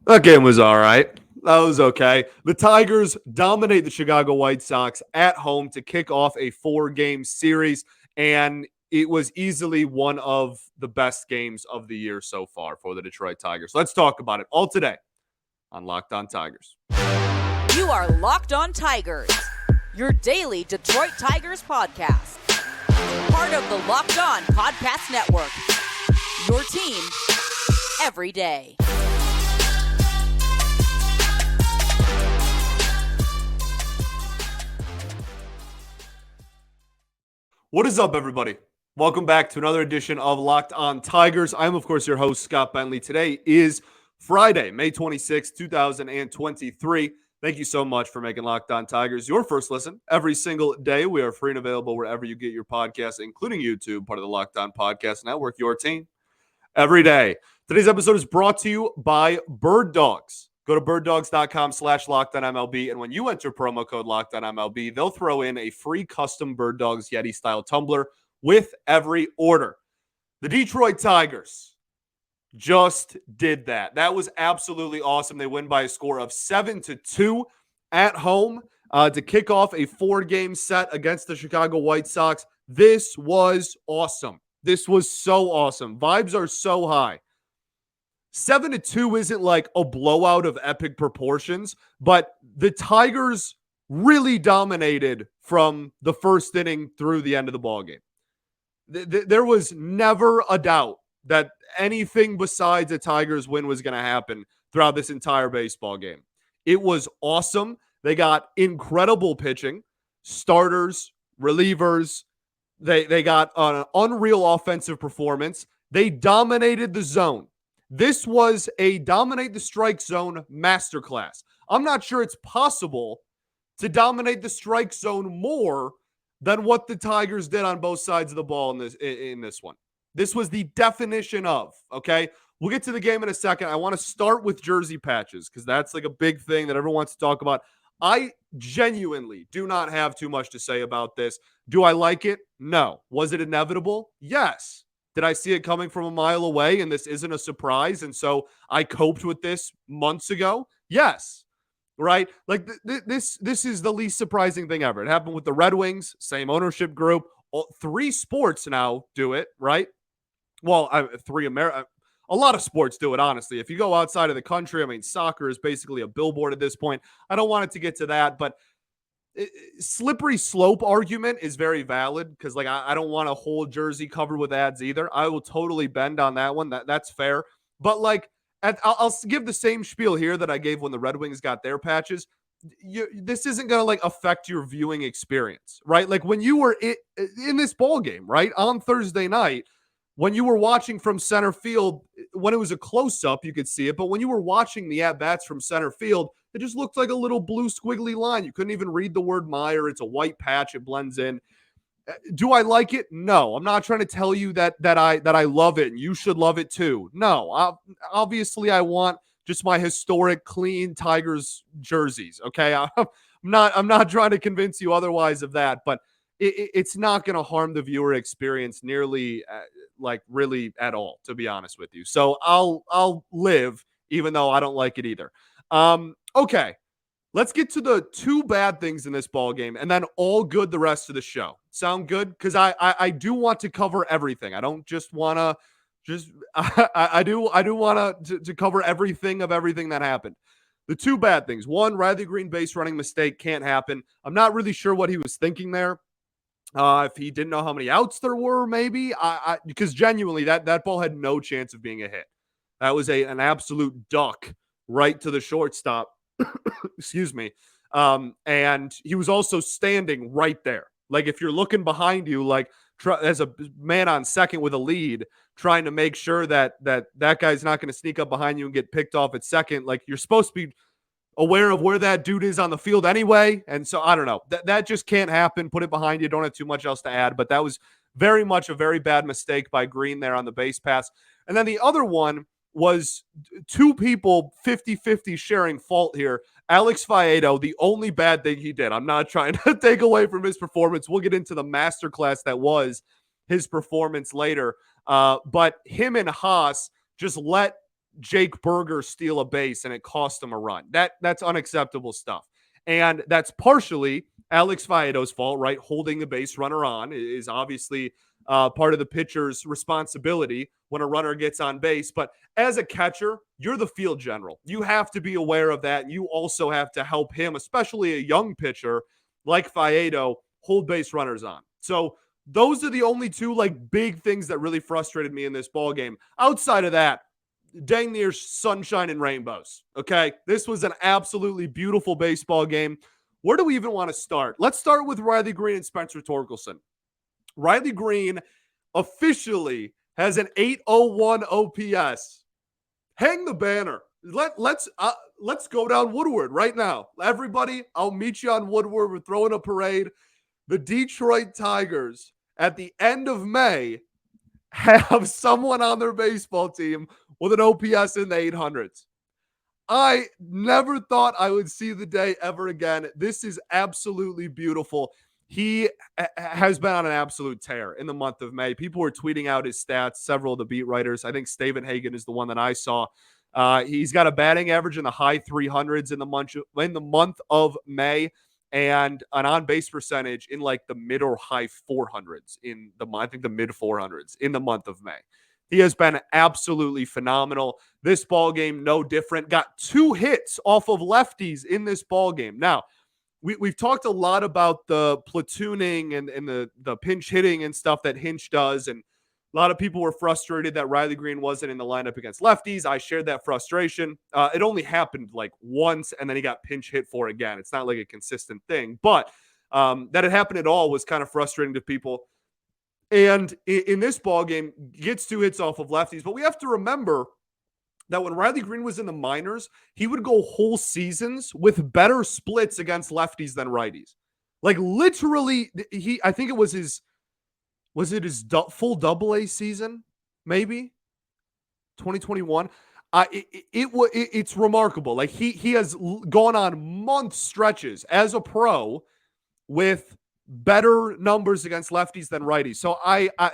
That game was all right. That was okay. The Tigers dominate the Chicago White Sox at home to kick off a 4-game series, and it was easily one of the best games of the year so far for the Detroit Tigers. Let's talk about it all today on Locked On Tigers. You are Locked On Tigers, your daily Detroit Tigers podcast. Part of the Locked On Podcast Network, your team every day. What is up, everybody? Welcome back to another edition of Locked On Tigers. I'm, of course, your host, Scott Bentley. Today is Friday, May 26, 2023. Thank you so much for making Locked On Tigers your first listen every single day. We are free and available wherever you get your podcasts, including YouTube, part of the Locked On Podcast Network, your team every day. Today's episode is brought to you by Bird Dogs. Go to birddogs.com/LockedOnMLB, and when you enter promo code LockedOnMLB, they'll throw in a free custom Bird Dogs Yeti-style tumbler with every order. The Detroit Tigers just did that. That was absolutely awesome. They win by a score of 7-2 at home to kick off a 4-game set against the Chicago White Sox. This was awesome. This was so awesome. Vibes are so high. 7-2 isn't like a blowout of epic proportions, but the Tigers really dominated from the first inning through the end of the ballgame. There was never a doubt that anything besides a Tigers win was going to happen throughout this entire baseball game. It was awesome. They got incredible pitching, starters, relievers. They got an unreal offensive performance. They dominated the zone. This was a dominate the strike zone masterclass. I'm not sure it's possible to dominate the strike zone more than what the Tigers did on both sides of the ball in this one. This was the definition of, okay? We'll get to the game in a second. I want to start with jersey patches because that's like a big thing that everyone wants to talk about. I genuinely do not have too much to say about this. Do I like it? No. Was it inevitable? Yes. Did I see it coming from a mile away and this isn't a surprise? And so I coped with this months ago? Yes. Right? Like this is the least surprising thing ever. It happened with the Red Wings, same ownership group. 3 sports now do it, right? Well, a lot of sports do it, honestly. If you go outside of the country, I mean, soccer is basically a billboard at this point. I don't want it to get to that, but slippery slope argument is very valid because like I don't want a whole jersey covered with ads either. I will totally bend on that one. That's fair. But like I'll give the same spiel here that I gave when the Red Wings got their patches. This isn't going to like affect your viewing experience, right? Like when you were in this ball game, right, on Thursday night, when you were watching from center field, when it was a close-up, you could see it. But when you were watching the at-bats from center field, it just looked like a little blue squiggly line. You couldn't even read the word Meyer. It's a white patch. It blends in. Do I like it? No. I'm not trying to tell you that I love it and you should love it too. No. Obviously, I want just my historic, clean Tigers jerseys. Okay, I'm not trying to convince you otherwise of that, but it's not going to harm the viewer experience nearly like really at all, to be honest with you. So I'll live even though I don't like it either. Okay, let's get to the 2 bad things in this ball game and then all good the rest of the show. Sound good? Because I do want to cover everything. I don't just want to I do want to cover everything that happened. The 2 bad things. 1, Riley Greene base running mistake can't happen. I'm not really sure what he was thinking there. If he didn't know how many outs there were, maybe because genuinely that ball had no chance of being a hit. That was an absolute duck right to the shortstop. Excuse me. And he was also standing right there. Like if you're looking behind you, like as a man on second with a lead, trying to make sure that guy's not going to sneak up behind you and get picked off at second. Like you're supposed to be aware of where that dude is on the field anyway. And so I don't know. That just can't happen. Put it behind you. Don't have too much else to add. But that was very much a very bad mistake by Greene there on the base pass. And then the other one was 2 people 50-50 sharing fault here. Alex FAEDO, the only bad thing he did. I'm not trying to take away from his performance. We'll get into the masterclass that was his performance later. But him and Haas just let Jake Berger steal a base and it cost him a run. That's unacceptable stuff. And that's partially Alex FAEDO's fault, right? Holding the base runner on is obviously part of the pitcher's responsibility when a runner gets on base. But as a catcher, you're the field general. You have to be aware of that. You also have to help him, especially a young pitcher like FAEDO, hold base runners on. So those are the only two like big things that really frustrated me in this ball game. Outside of that, dang near sunshine and rainbows. Okay. This was an absolutely beautiful baseball game. Where do we even want to start? Let's start with Riley Greene and Spencer Torkelson. Riley Greene officially has an 801 OPS. Hang the banner. Let's go down Woodward right now. Everybody, I'll meet you on Woodward. We're throwing a parade. The Detroit Tigers at the end of May have someone on their baseball team with an OPS in the 800s. I never thought I would see the day ever again. This is absolutely beautiful. He has been on an absolute tear in the month of May. People were tweeting out his stats, several of the beat writers. I think Staven Hagen is the one that I saw. He's got a batting average in the high 300s in the month of May, and an on-base percentage in like the mid or high 400s I think the mid 400s in the month of May. He has been absolutely phenomenal. This ball game, no different. Got 2 hits off of lefties in this ball game. Now, we've talked a lot about the platooning and the pinch hitting and stuff that Hinch does, and a lot of people were frustrated that Riley Greene wasn't in the lineup against lefties. I shared that frustration. It only happened like once, and then he got pinch hit for again. It's not like a consistent thing, but that it happened at all was kind of frustrating to people. And in this ball game, gets 2 hits off of lefties. But we have to remember that when Riley Greene was in the minors, he would go whole seasons with better splits against lefties than righties. Like literally, I think it was his full double-A season, maybe 2021. It's remarkable. Like he has gone on month stretches as a pro with better numbers against lefties than righties. So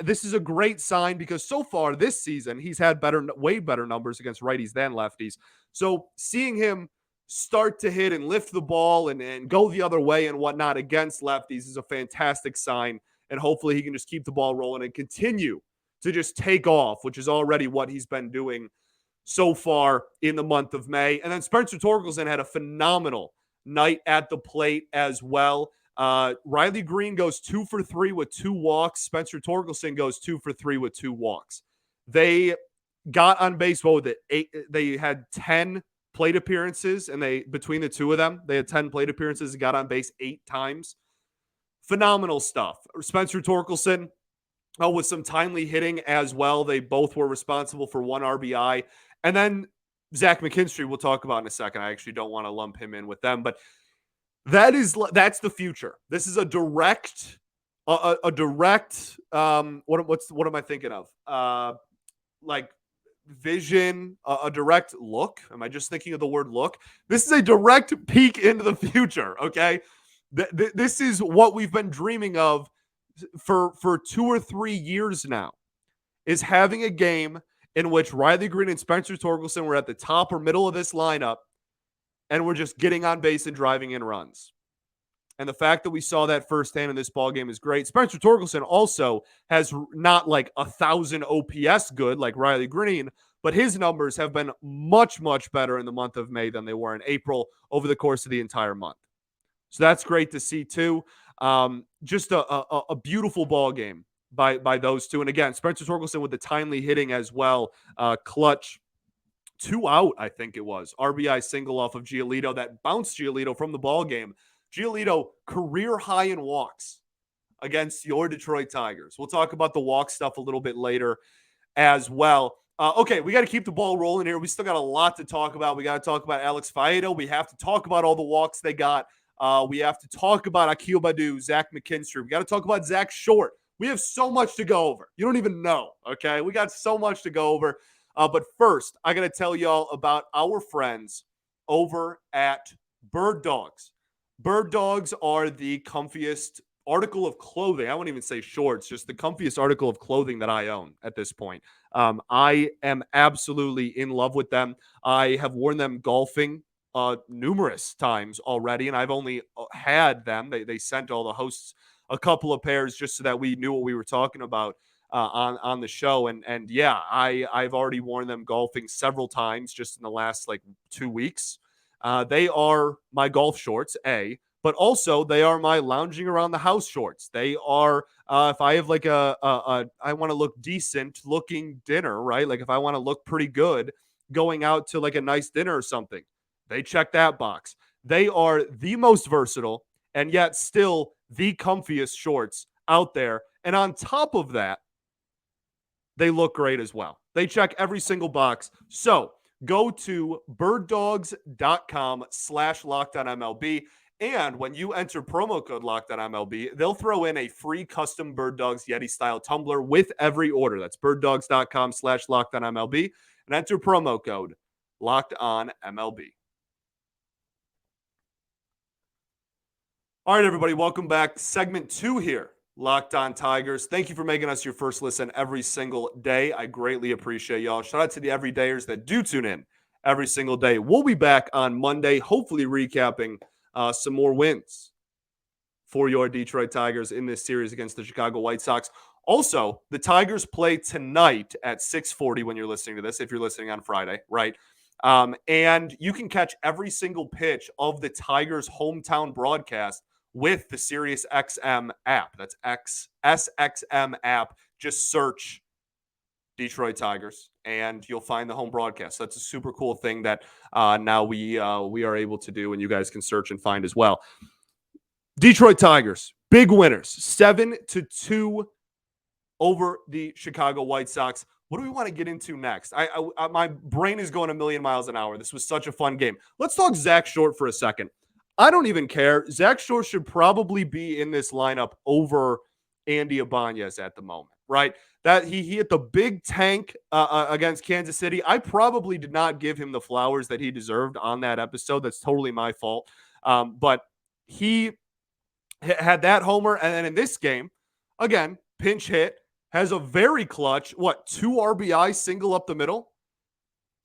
this is a great sign because so far this season he's had way better numbers against righties than lefties. So seeing him start to hit and lift the ball and go the other way and whatnot against lefties is a fantastic sign. And hopefully he can just keep the ball rolling and continue to just take off, which is already what he's been doing so far in the month of May. And then Spencer Torkelson had a phenomenal night at the plate as well. Riley Greene goes 2 for 3 with 2 walks. Spencer Torkelson goes 2 for 3 with 2 walks. They got on base with it. They had 10 plate appearances, and between the two of them, they had 10 plate appearances and got on base 8 times. Phenomenal stuff. Spencer Torkelson with some timely hitting as well. They both were responsible for 1 RBI. And then Zach McKinstry we'll talk about in a second. I actually don't want to lump him in with them, but that's the future. This is a direct what am I thinking of? Like vision, a direct look. Am I just thinking of the word look? This is a direct peek into the future, okay? This is what we've been dreaming of for 2 or 3 years now, is having a game in which Riley Greene and Spencer Torkelson were at the top or middle of this lineup, and we're just getting on base and driving in runs. And the fact that we saw that firsthand in this ball game is great. Spencer Torkelson also has not like 1,000 OPS good like Riley Greene, but his numbers have been much, much better in the month of May than they were in April over the course of the entire month. So that's great to see too. Just a beautiful ball game by those two. And again, Spencer Torkelson with the timely hitting as well. Clutch 2 out, I think it was. RBI single off of Giolito that bounced Giolito from the ball game. Giolito career high in walks against your Detroit Tigers. We'll talk about the walk stuff a little bit later as well. Okay, we got to keep the ball rolling here. We still got a lot to talk about. We got to talk about Alex FAEDO. We have to talk about all the walks they got. We have to talk about Akil Baddoo, Zach McKinstry. We got to talk about Zach Short. We have so much to go over. You don't even know, okay? We got so much to go over. But first, I got to tell y'all about our friends over at Bird Dogs. Bird Dogs are the comfiest article of clothing. I won't even say shorts, just the comfiest article of clothing that I own at this point. I am absolutely in love with them. I have worn them golfing numerous times already, and I've only had them. They sent all the hosts a couple of pairs just so that we knew what we were talking about on the show. And yeah, I've already worn them golfing several times just in the last like 2 weeks. They are my golf shorts, but also they are my lounging around the house shorts. They are if I have like I want to look decent looking dinner, right? Like if I want to look pretty good going out to like a nice dinner or something, they check that box. They are the most versatile and yet still the comfiest shorts out there. And on top of that, they look great as well. They check every single box. So go to birddogs.com/LockedOnMLB. And when you enter promo code LockedOnMLB, they'll throw in a free custom Bird Dogs Yeti style tumbler with every order. That's birddogs.com/LockedOnMLB and enter promo code LockedOnMLB. All right, everybody, welcome back. Segment 2 here, Locked On Tigers. Thank you for making us your first listen every single day. I greatly appreciate y'all. Shout out to the everydayers that do tune in every single day. We'll be back on Monday, hopefully recapping some more wins for your Detroit Tigers in this series against the Chicago White Sox. Also, the Tigers play tonight at 6:40 when you're listening to this, if you're listening on Friday, right? And you can catch every single pitch of the Tigers' hometown broadcast with the Sirius XM app. That's SXM app. Just search Detroit Tigers and you'll find the home broadcast. That's a super cool thing that now we are able to do and you guys can search and find as well. Detroit Tigers, big winners, 7-2 over the Chicago White Sox. What do we want to get into next? My brain is going a million miles an hour. This was such a fun game. Let's talk Zach Short for a second. I don't even care. Zach Short should probably be in this lineup over Andy Ibanez at the moment, right? That he hit the big tank against Kansas City. I probably did not give him the flowers that he deserved on that episode. That's totally my fault. But he had that homer. And then in this game, again, pinch hit, has a very clutch, 2 RBI single up the middle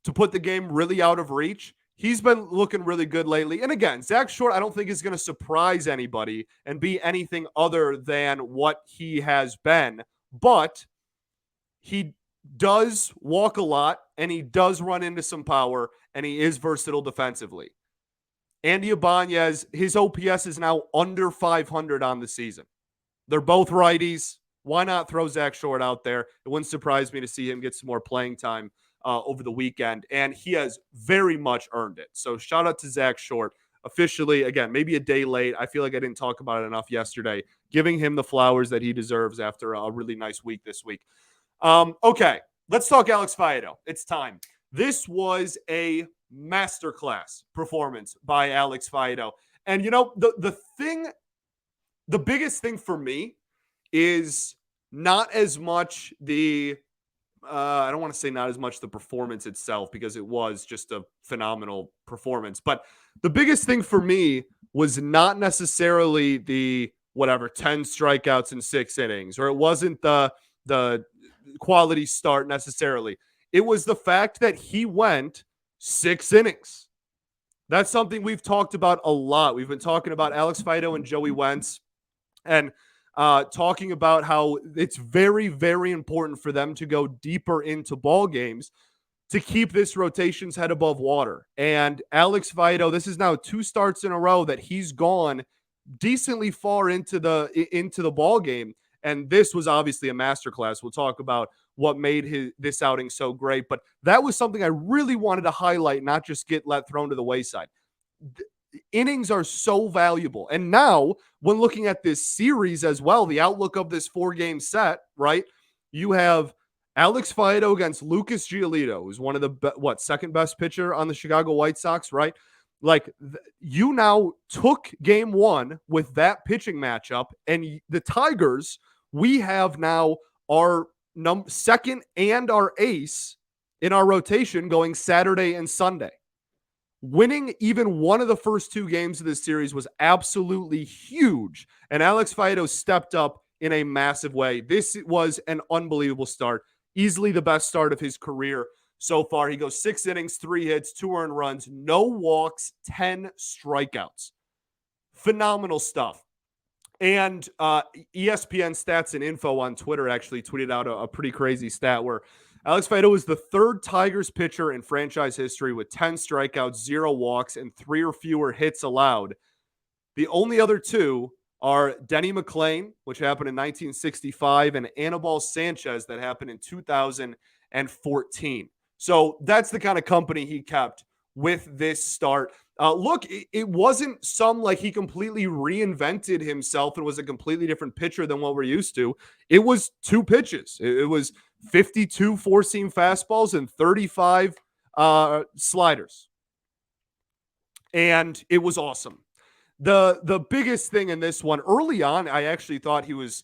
to put the game really out of reach. He's been looking really good lately. And again, Zach Short, I don't think is going to surprise anybody and be anything other than what he has been. But he does walk a lot, and he does run into some power, and he is versatile defensively. Andy Ibanez, his OPS is now under 500 on the season. They're both righties. Why not throw Zach Short out there? It wouldn't surprise me to see him get some more playing time over the weekend, and he has very much earned it. So shout out to Zach Short. Officially, again, maybe a day late. I feel like I didn't talk about it enough yesterday. Giving him the flowers that he deserves after a really nice week this week. Okay, let's talk Alex FAEDO. It's time. This was a masterclass performance by Alex FAEDO. And, you know, the biggest thing for me is not as much the I don't want to say not as much the performance itself because it was just a phenomenal performance. But the biggest thing for me was not necessarily the 10 strikeouts in 6 innings, or it wasn't the quality start necessarily. It was the fact that he went 6 innings. That's something we've talked about a lot. We've been talking about Alex FAEDO and Joey Wentz and talking about how it's very, very important for them to go deeper into ball games to keep this rotation's head above water. And Alex FAEDO, this is now 2 starts in a row that he's gone decently far into the ball game. And this was obviously a masterclass. We'll talk about what made this outing so great. But that was something I really wanted to highlight, not just get thrown to the wayside. Innings are so valuable. And now, when looking at this series as well, the outlook of this 4-game set, right? You have Alex FAEDO against Lucas Giolito, who's one of the second best pitcher on the Chicago White Sox, right? Like, you now took game 1 with that pitching matchup, and the Tigers, we have now our second and our ace in our rotation going Saturday and Sunday. Winning even one of the first two games of this series was absolutely huge, and Alex FAEDO stepped up in a massive way. This was an unbelievable start, easily the best start of his career so far. He goes 6 innings, 3 hits, 2 earned runs, no walks, 10 strikeouts. Phenomenal stuff. And ESPN Stats and Info on Twitter actually tweeted out a pretty crazy stat where Alex FAEDO is the third Tigers pitcher in franchise history with 10 strikeouts, 0 walks, and 3 or fewer hits allowed. The only other two are Denny McClain, which happened in 1965, and Anibal Sanchez that happened in 2014. So that's the kind of company he kept with this start. Look, it wasn't some like he completely reinvented himself and was a completely different pitcher than what we're used to. It was 2 pitches. It was 52 four-seam fastballs and 35 sliders. And it was awesome. The biggest thing in this one, early on, I actually thought he was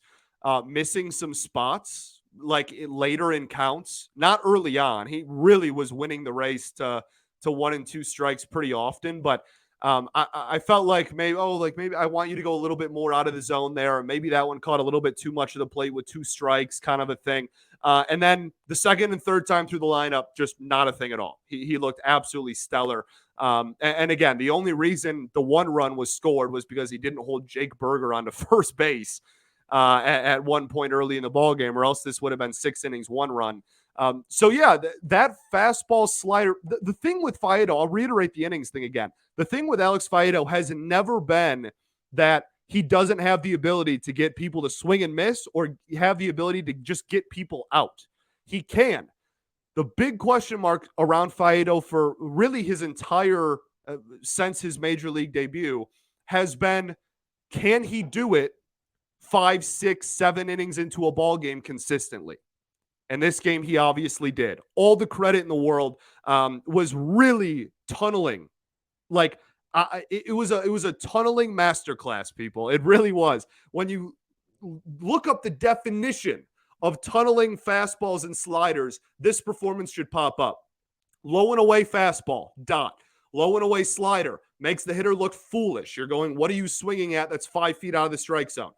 missing some spots, like later in counts. Not early on. He really was winning the race to 1 and 2 strikes pretty often, but I felt like maybe I want you to go a little bit more out of the zone there. Or maybe that one caught a little bit too much of the plate with 2 strikes, kind of a thing. And then the second and third time through the lineup, just not a thing at all. He looked absolutely stellar. And again, the only reason the 1 run was scored was because he didn't hold Jake Berger onto first base at one point early in the ball game, or else this would have been 6 innings, 1 run. So yeah, that fastball slider, the thing with FAEDO, I'll reiterate the innings thing again. The thing with Alex FAEDO has never been that he doesn't have the ability to get people to swing and miss or have the ability to just get people out. He can. The big question mark around FAEDO for really his entire since his major league debut has been, can he do it 5, 6, 7 innings into a ball game consistently? And this game, he obviously did. All the credit in the world. Was really tunneling. Like it was a tunneling masterclass, people. It really was. When you look up the definition of tunneling fastballs and sliders, this performance should pop up. Low and away fastball, dot. Low and away slider makes the hitter look foolish. You're going, what are you swinging at that's 5 feet out of the strike zone?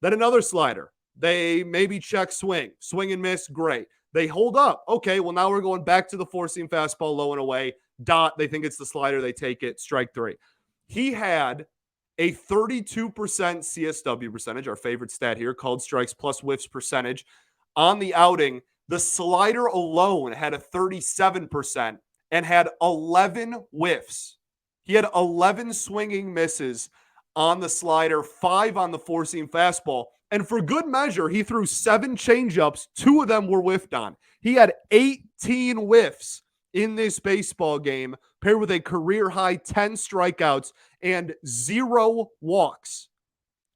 Then another slider. They maybe check swing and miss, great. They hold up. Okay, well, now we're going back to the 4-seam fastball, low and away, dot. They think it's the slider. They take it, strike 3. He had a 32% CSW percentage, our favorite stat here, called strikes plus whiffs percentage. On the outing, the slider alone had a 37% and had 11 whiffs. He had 11 swinging misses on the slider, 5 on the 4-seam fastball. And for good measure, he threw 7 changeups. 2 of them were whiffed on. He had 18 whiffs in this baseball game, paired with a career-high 10 strikeouts and 0 walks.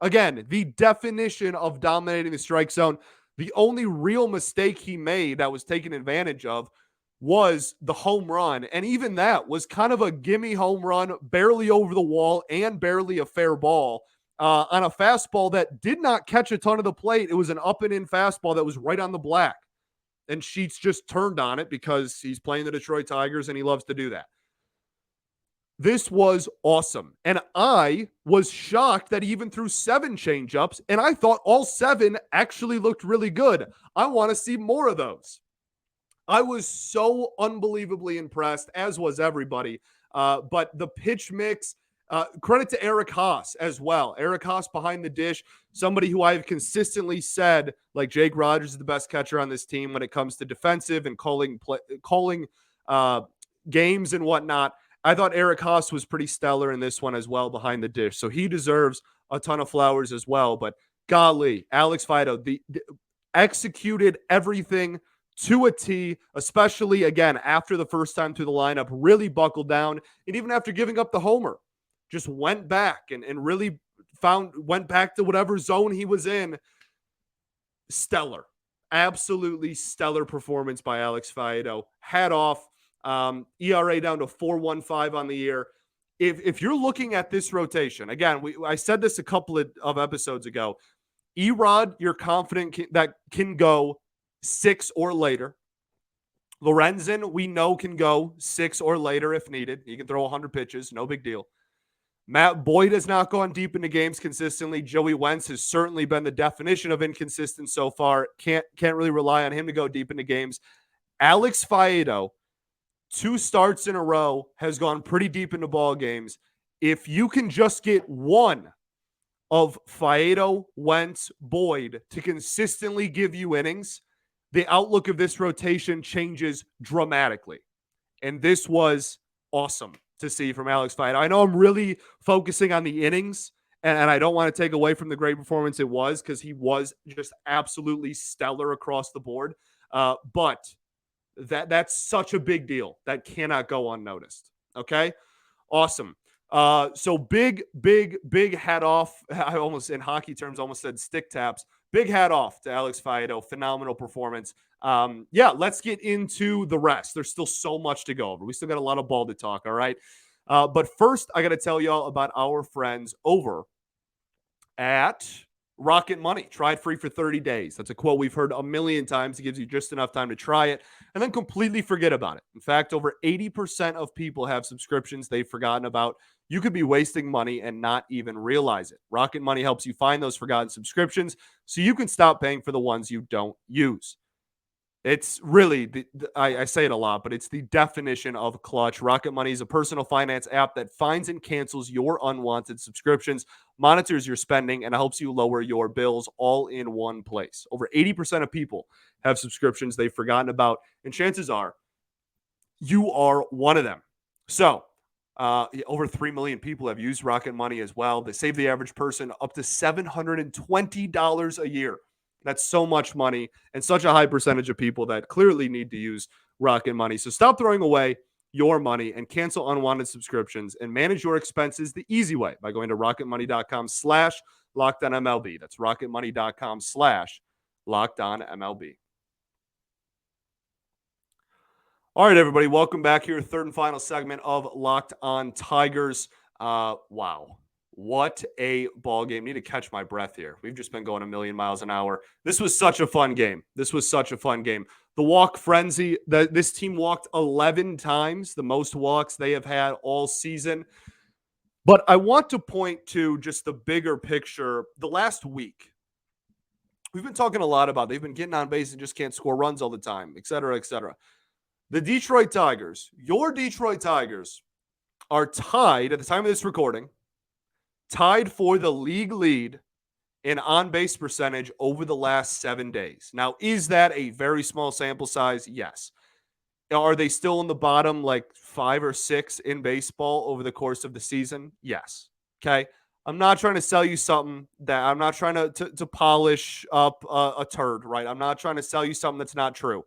Again, the definition of dominating the strike zone. The only real mistake he made that was taken advantage of was the home run. And even that was kind of a gimme home run, barely over the wall and barely a fair ball. On a fastball that did not catch a ton of the plate. It was an up and in fastball that was right on the black. And Sheets just turned on it because he's playing the Detroit Tigers and he loves to do that. This was awesome. And I was shocked that he even threw 7 changeups, and I thought all 7 actually looked really good. I want to see more of those. I was so unbelievably impressed, as was everybody. But the pitch mix, credit to Eric Haas as well. Eric Haas behind the dish, somebody who I've consistently said, like Jake Rogers is the best catcher on this team when it comes to defensive and calling games and whatnot. I thought Eric Haas was pretty stellar in this one as well behind the dish. So he deserves a ton of flowers as well. But golly, Alex FAEDO, the executed everything to a T, especially, again, after the first time through the lineup, really buckled down. And even after giving up the homer, just went back and really went back to whatever zone he was in. Stellar. Absolutely stellar performance by Alex FAEDO. Hat off. ERA down to 4.15 on the year. If you're looking at this rotation, again, I said this a couple of episodes ago. Erod, you're confident that can go 6 or later. Lorenzen, we know, can go 6 or later if needed. He can throw 100 pitches, no big deal. Matt Boyd has not gone deep into games consistently. Joey Wentz has certainly been the definition of inconsistent so far. Can't really rely on him to go deep into games. Alex FAEDO, 2 starts in a row, has gone pretty deep into ball games. If you can just get one of FAEDO, Wentz, Boyd to consistently give you innings, the outlook of this rotation changes dramatically. And this was awesome to see from Alex FAEDO. I know I'm really focusing on the innings, and I don't want to take away from the great performance it was, because he was just absolutely stellar across the board. But that's such a big deal. That cannot go unnoticed. Okay? Awesome. So big hat off. I almost, in hockey terms, almost said stick taps. Big hat off to Alex FAEDO. Phenomenal performance. Let's get into the rest. There's still so much to go over. We still got a lot of ball to talk, all right? But first, I got to tell y'all about our friends over at Rocket Money. Try it free for 30 days. That's a quote we've heard a million times. It gives you just enough time to try it and then completely forget about it. In fact, over 80% of people have subscriptions they've forgotten about. You could be wasting money and not even realize it. Rocket Money helps you find those forgotten subscriptions so you can stop paying for the ones you don't use. It's really, I say it a lot, but it's the definition of clutch. Rocket Money is a personal finance app that finds and cancels your unwanted subscriptions, monitors your spending, and helps you lower your bills all in one place. Over 80% of people have subscriptions they've forgotten about, and chances are you are one of them. So, over 3 million people have used Rocket Money as well. They save the average person up to $720 a year. That's so much money and such a high percentage of people that clearly need to use Rocket Money. So stop throwing away your money and cancel unwanted subscriptions and manage your expenses the easy way by going to rocketmoney.com/LockedOnMLB. That's rocketmoney.com/LockedOnMLB. All right, everybody, welcome back here. Third and final segment of Locked On Tigers. Wow. What a ball game. Need to catch my breath here. We've just been going a million miles an hour. This was such a fun game. The walk frenzy, this team walked 11 times, the most walks they have had all season. But I want to point to just the bigger picture. The last week, we've been talking a lot about they've been getting on base and just can't score runs all the time, et cetera, et cetera. The Detroit Tigers, your Detroit Tigers, are tied at the time of this recording, tied for the league lead in on-base percentage over the last 7 days. Now, is that a very small sample size? Yes. Are they still in the bottom, like 5 or 6 in baseball over the course of the season? Yes. Okay. I'm not trying to sell you something that I'm not trying to polish up a turd, right? I'm not trying to sell you something that's not true.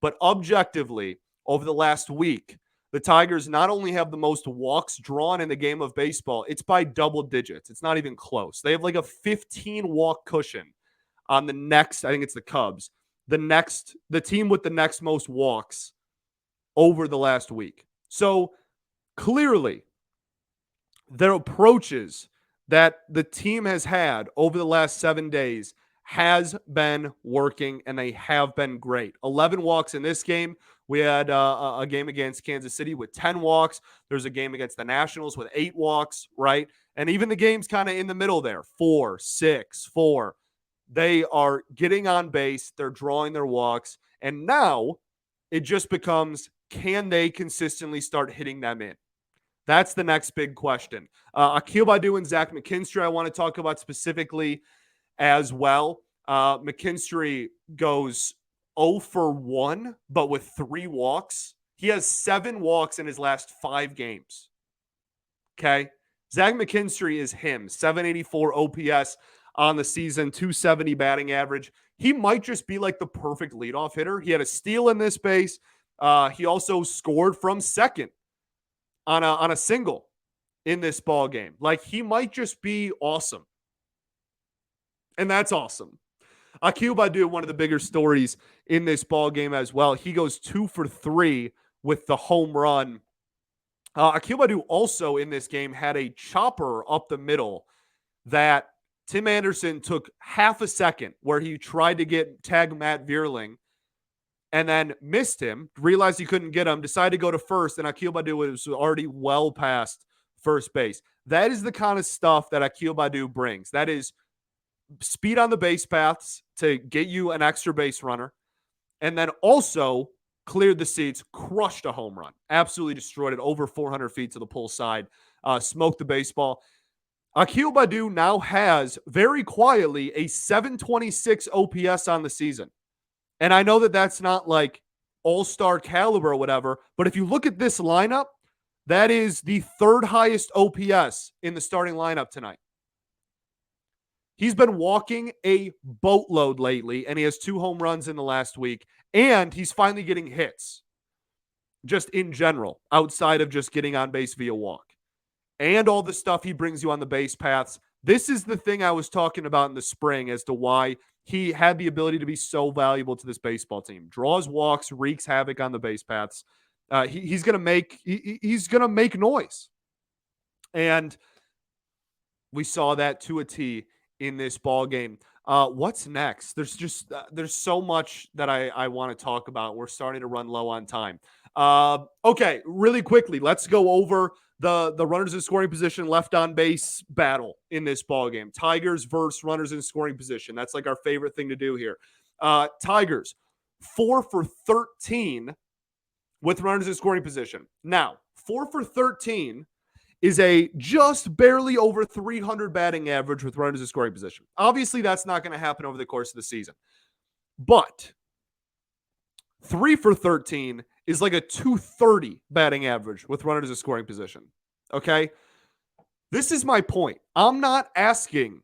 But objectively, over the last week, the Tigers not only have the most walks drawn in the game of baseball, it's by double digits. It's not even close. They have like a 15 walk cushion on the next, I think it's the Cubs, the team with the next most walks over the last week. So clearly, their approaches that the team has had over the last 7 days has been working, and they have been great. 11 walks in this game. We had a game against Kansas City with 10 walks. There's a game against the Nationals with 8 walks, right? And even the games kind of in the middle there, 4, 6, 4. They are getting on base. They're drawing their walks. And now it just becomes, can they consistently start hitting them in? That's the next big question. Akil Baddoo and Zach McKinstry I want to talk about specifically as well. McKinstry goes 0 for 1, but with 3 walks. He has 7 walks in his last 5 games. Okay? Zach McKinstry is him. 784 OPS on the season, 270 batting average. He might just be like the perfect leadoff hitter. He had a steal in this base. He also scored from second on a single in this ball game. Like, he might just be awesome. And that's awesome. Akil Baddoo, one of the bigger stories in this ball game as well. He goes 2 for 3 with the home run. Akil Baddoo also in this game had a chopper up the middle that Tim Anderson took half a second where he tried to tag Matt Vierling, and then missed him, realized he couldn't get him, decided to go to first, and Akil Baddoo was already well past first base. That is the kind of stuff that Akil Baddoo brings. That is speed on the base paths to get you an extra base runner, and then also cleared the seats, crushed a home run, absolutely destroyed it, over 400 feet to the pull side, smoked the baseball. Akil Baddoo now has, very quietly, a 726 OPS on the season. And I know that that's not like all-star caliber or whatever, but if you look at this lineup, that is the third highest OPS in the starting lineup tonight. He's been walking a boatload lately, and he has 2 home runs in the last week, and he's finally getting hits, just in general, outside of just getting on base via walk. And all the stuff he brings you on the base paths. This is the thing I was talking about in the spring as to why he had the ability to be so valuable to this baseball team. Draws walks, wreaks havoc on the base paths. He's gonna make noise, and we saw that to a T in this ball game. What's next? There's so much that I want to talk about. We're starting to run low on time. Okay, really quickly, let's go over the runners in scoring position, left on base battle in this ball game. Tigers versus runners in scoring position. That's like our favorite thing to do here. Tigers 4 for 13 with runners in scoring position. Now, 4 for 13 is a just barely over 300 batting average with runners in scoring position. Obviously, that's not going to happen over the course of the season. But 3 for 13 is like a 230 batting average with runners in scoring position. Okay? This is my point. I'm not asking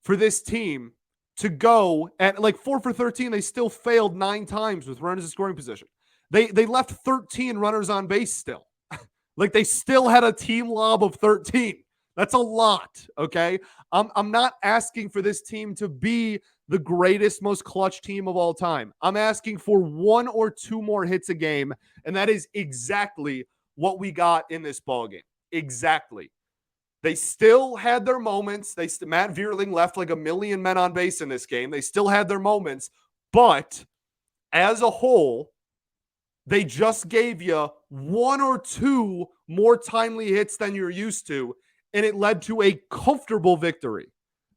for this team to go at like 4 for 13. They still failed 9 times with runners in scoring position. They left 13 runners on base still. Like they still had a team lob of 13. That's a lot, okay? I'm not asking for this team to be the greatest, most clutch team of all time. I'm asking for 1 or 2 more hits a game, and that is exactly what we got in this ballgame. Exactly. They still had their moments. Matt Vierling left like a million men on base in this game. They still had their moments, but as a whole, they just gave you 1 or 2 more timely hits than you're used to, and it led to a comfortable victory.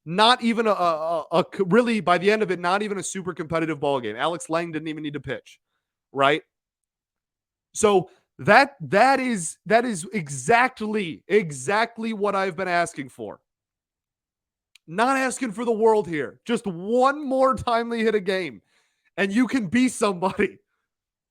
Not even really, by the end of it, not even a super competitive ball game. Alex Lang didn't even need to pitch, right? So that is exactly what I've been asking for. Not asking for the world here. Just 1 more timely hit a game, and you can be somebody.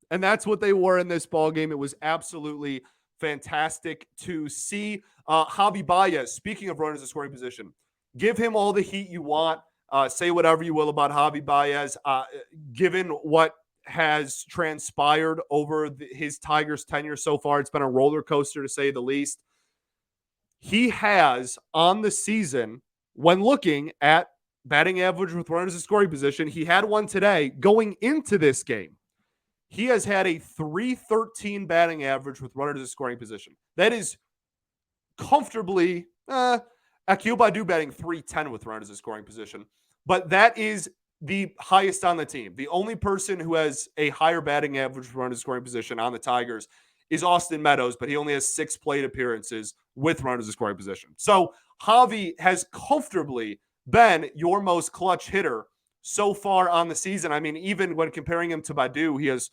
And that's what they were in this ball game. It was absolutely fantastic to see. Javi Baez, speaking of runners in scoring position, give him all the heat you want. Say whatever you will about Javi Baez. Given what has transpired over his Tigers tenure so far, it's been a roller coaster to say the least. He has, on the season, when looking at batting average with runners in scoring position, he had one today going into this game. He has had a 313 batting average with runners in scoring position. That is comfortably Akil Baddoo batting 310 with runners in scoring position. But that is the highest on the team. The only person who has a higher batting average with runners in scoring position on the Tigers is Austin Meadows, but he only has 6 plate appearances with runners in scoring position. So Javi has comfortably been your most clutch hitter so far on the season. I mean, even when comparing him to Baddoo, he has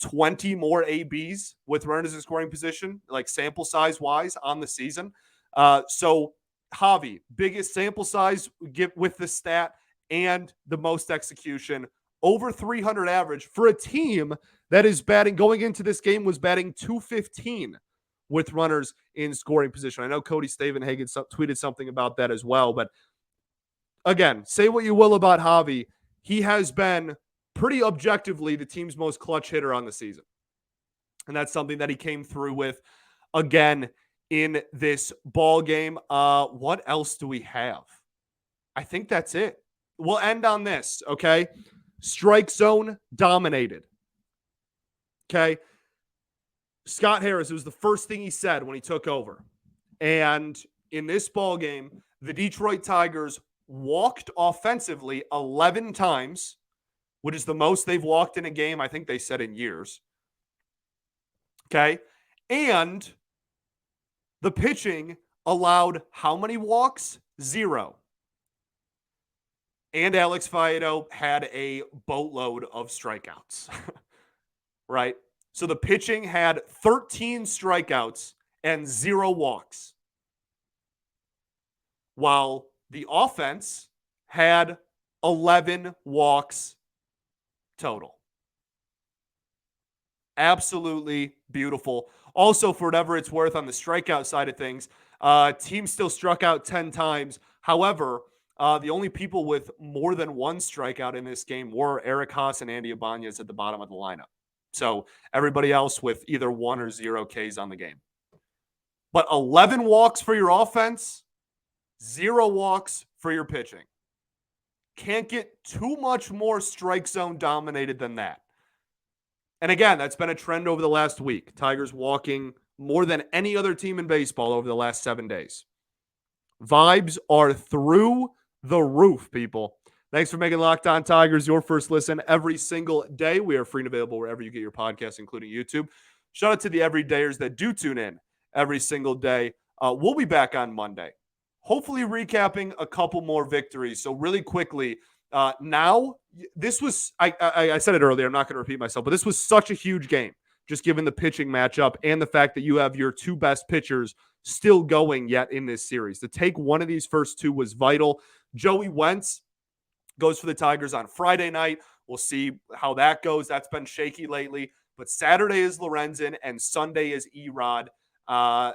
20 more ABs with runners in scoring position, like sample size wise on the season. So Javi, biggest sample size with the stat and the most execution, over 300 average for a team that is batting, going into this game, was batting 215 with runners in scoring position. I know Cody Stavenhagen tweeted something about that as well, but again, say what you will about Javi, he has been pretty objectively the team's most clutch hitter on the season. And that's something that he came through with again in this ball game. What else do we have? I think that's it. We'll end on this, okay? Strike zone dominated. Okay? Scott Harris, it was the first thing he said when he took over. And in this ball game, the Detroit Tigers walked offensively 11 times, which is the most they've walked in a game, I think they said in years. Okay. And the pitching allowed how many walks? 0. And Alex FAEDO had a boatload of strikeouts, right? So the pitching had 13 strikeouts and 0 walks, while the offense had 11 walks total. Absolutely beautiful. Also, for whatever it's worth on the strikeout side of things, team still struck out 10 times. However, the only people with more than 1 strikeout in this game were Eric Haas and Andy Ibanez at the bottom of the lineup. So everybody else with either 1 or 0 Ks on the game. But 11 walks for your offense, 0 walks for your pitching. Can't get too much more strike zone dominated than that. And again, that's been a trend over the last week. Tigers walking more than any other team in baseball over the last 7 days. Vibes are through the roof, people. Thanks for making Locked On Tigers your first listen every single day. We are free and available wherever you get your podcasts, including YouTube. Shout out to the everydayers that do tune in every single day. We'll be back on Monday, hopefully recapping a couple more victories. So really quickly, now, this was, I said it earlier, I'm not going to repeat myself, but this was such a huge game, just given the pitching matchup and the fact that you have your 2 best pitchers still going yet in this series. To take one of these first 2 was vital. Joey Wentz goes for the Tigers on Friday night. We'll see how that goes. That's been shaky lately. But Saturday is Lorenzen and Sunday is Erod.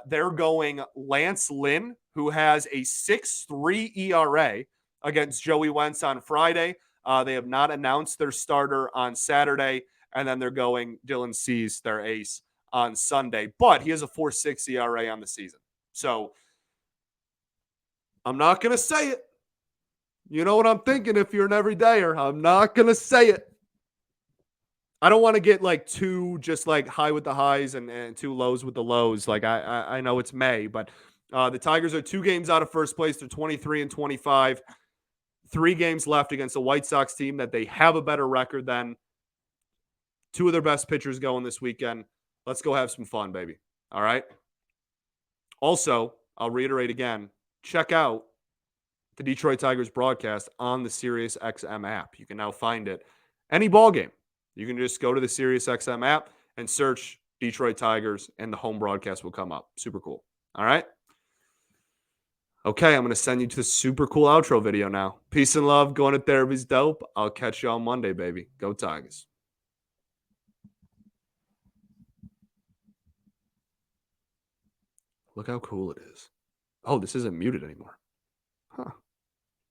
They're going Lance Lynn, who has a 6.3 ERA, against Joey Wentz on Friday. They have not announced their starter on Saturday. And then they're going Dylan Cease, their ace, on Sunday. But he has a 4.6 ERA on the season. So I'm not going to say it. You know what I'm thinking if you're an everydayer. I'm not going to say it. I don't want to get like too just like high with the highs and too lows with the lows. Like I know it's May, but the Tigers are 2 games out of first place. They're 23 and 25. 3 games left against a White Sox team that they have a better record than. 2 of their best pitchers going this weekend. Let's go have some fun, baby. All right. Also, I'll reiterate again, check out the Detroit Tigers broadcast on the SiriusXM app. You can now find it any ball game. You can just go to the SiriusXM app and search Detroit Tigers, and the home broadcast will come up. Super cool. All right. Okay, I'm going to send you to the super cool outro video now. Peace and love. Going to therapy's dope. I'll catch you on Monday, baby. Go Tigers. Look how cool it is. Oh, this isn't muted anymore. Huh.